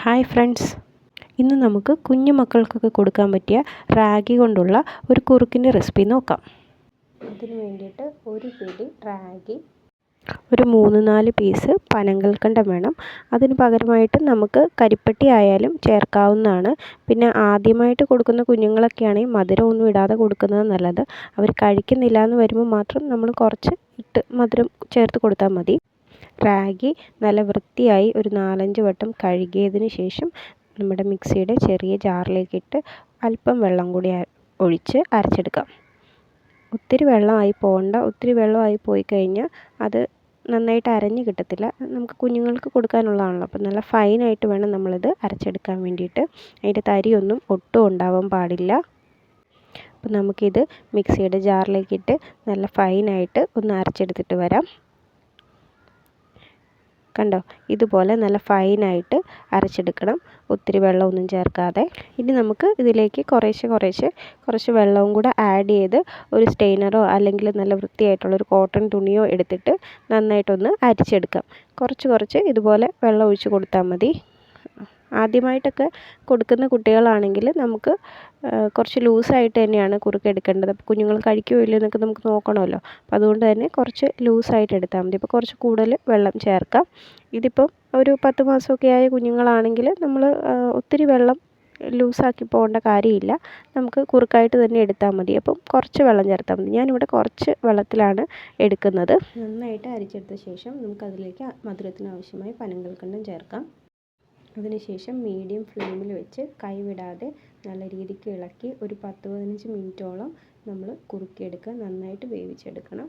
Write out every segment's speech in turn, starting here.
Hi friends, ഇന്ന് നമുക്ക് കുഞ്ഞു മക്കൾക്കൊക്കെ കൊടുക്കാൻ പറ്റിയ റാഗി കൊണ്ടുള്ള ഒരു കുറുക്കിൻ്റെ റെസിപ്പി നോക്കാം. ഇതിന് വേണ്ടിയിട്ട് ഒരു പിടി റാഗി, ഒരു 3-4 പീസ് പനങ്കൽക്കണ്ടം വേണം. അതിന് പകരമായിട്ട് നമുക്ക് കരിപ്പട്ടി ആയാലും ചേർക്കാവുന്നതാണ്. പിന്നെ ആദ്യമായിട്ട് കൊടുക്കുന്ന കുഞ്ഞുങ്ങളൊക്കെയാണെങ്കിൽ മധുരമൊന്നും ഇടാതെ കൊടുക്കുന്നത് നല്ലത്. അവർ കഴിക്കുന്നില്ല എന്ന് വരുമ്പോൾ മാത്രം നമ്മൾ കുറച്ച് മധുരം ചേർത്ത് കൊടുത്താൽ മതി. റാഗി നല്ല വൃത്തിയായി ഒരു 4-5 വട്ടം കഴുകിയതിന് ശേഷം നമ്മുടെ മിക്സിയുടെ ചെറിയ ജാറിലേക്കിട്ട് അല്പം വെള്ളം കൂടി ഒഴിച്ച് അരച്ചെടുക്കാം. ഒത്തിരി വെള്ളമായി പോകണ്ട. ഒത്തിരി വെള്ളമായി പോയി കഴിഞ്ഞാൽ അത് നന്നായിട്ട് അരഞ്ഞ് കിട്ടത്തില്ല. നമുക്ക് കുഞ്ഞുങ്ങൾക്ക് കൊടുക്കാനുള്ളതാണല്ലോ, അപ്പോൾ നല്ല ഫൈനായിട്ട് വേണം നമ്മളിത് അരച്ചെടുക്കാൻ വേണ്ടിയിട്ട്. അതിൻ്റെ തരിയൊന്നും ഒട്ടും ഉണ്ടാവാൻ പാടില്ല. അപ്പോൾ നമുക്കിത് മിക്സിയുടെ ജാറിലേക്കിട്ട് നല്ല ഫൈനായിട്ട് ഒന്ന് അരച്ചെടുത്തിട്ട് വരാം. കണ്ടോ, ഇതുപോലെ നല്ല ഫൈനായിട്ട് അരച്ചെടുക്കണം, ഒത്തിരി വെള്ളമൊന്നും ചേർക്കാതെ. ഇനി നമുക്ക് ഇതിലേക്ക് കുറച്ച് വെള്ളവും കൂടെ ആഡ് ചെയ്ത് ഒരു സ്റ്റെയിനറോ അല്ലെങ്കിൽ നല്ല വൃത്തിയായിട്ടുള്ളൊരു കോട്ടൺ തുണിയോ എടുത്തിട്ട് നന്നായിട്ടൊന്ന് അരിച്ചെടുക്കാം. കുറച്ച് ഇതുപോലെ വെള്ളം ഒഴിച്ച് കൊടുത്താൽ മതി. ആദ്യമായിട്ടൊക്കെ കൊടുക്കുന്ന കുട്ടികളാണെങ്കിൽ നമുക്ക് കുറച്ച് ലൂസായിട്ട് തന്നെയാണ് കുറുക്ക് എടുക്കേണ്ടത്. അപ്പോൾ കുഞ്ഞുങ്ങൾ കഴിക്കുമോ ഇല്ലയോ എന്നൊക്കെ നമുക്ക് നോക്കണമല്ലോ. അപ്പോൾ അതുകൊണ്ട് തന്നെ കുറച്ച് ലൂസായിട്ട് എടുത്താൽ മതി. ഇപ്പോൾ കുറച്ച് കൂടുതൽ വെള്ളം ചേർക്കാം. ഇതിപ്പം ഒരു 10 മാസമൊക്കെ ആയ കുഞ്ഞുങ്ങളാണെങ്കിൽ നമ്മൾ ഒത്തിരി വെള്ളം ലൂസാക്കി പോകേണ്ട കാര്യമില്ല. നമുക്ക് കുറുക്കായിട്ട് തന്നെ എടുത്താൽ മതി. അപ്പം കുറച്ച് വെള്ളം ചേർത്താൽ മതി. ഞാനിവിടെ കുറച്ച് വെള്ളത്തിലാണ് എടുക്കുന്നത്. നന്നായിട്ട് അരിച്ചെടുത്ത ശേഷം നമുക്കതിലേക്ക് മധുരത്തിന് ആവശ്യമായി പനങ്കൽക്കണ്ടം ചേർക്കാം. അതിനുശേഷം മീഡിയം ഫ്ലെയിമിൽ വെച്ച് കൈവിടാതെ നല്ല രീതിക്ക് ഇളക്കി ഒരു 10-15 മിനിറ്റോളം നമ്മൾ കുറുക്കിയെടുക്കുക. നന്നായിട്ട് വേവിച്ചെടുക്കണം.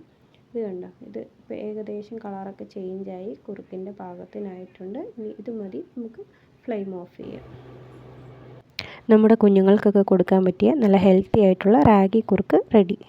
ഇത് കണ്ടോ, ഇത് ഇപ്പോൾ ഏകദേശം കളറൊക്കെ ചേഞ്ചായി കുറുക്കിൻ്റെ പാകത്തിനായിട്ടുണ്ട്. ഇനി ഇത് മതി, നമുക്ക് ഫ്ലെയിം ഓഫ് ചെയ്യാം. നമ്മുടെ കുഞ്ഞുങ്ങൾക്കൊക്കെ കൊടുക്കാൻ പറ്റിയ നല്ല ഹെൽത്തി ആയിട്ടുള്ള റാഗി കുറുക്ക് റെഡി.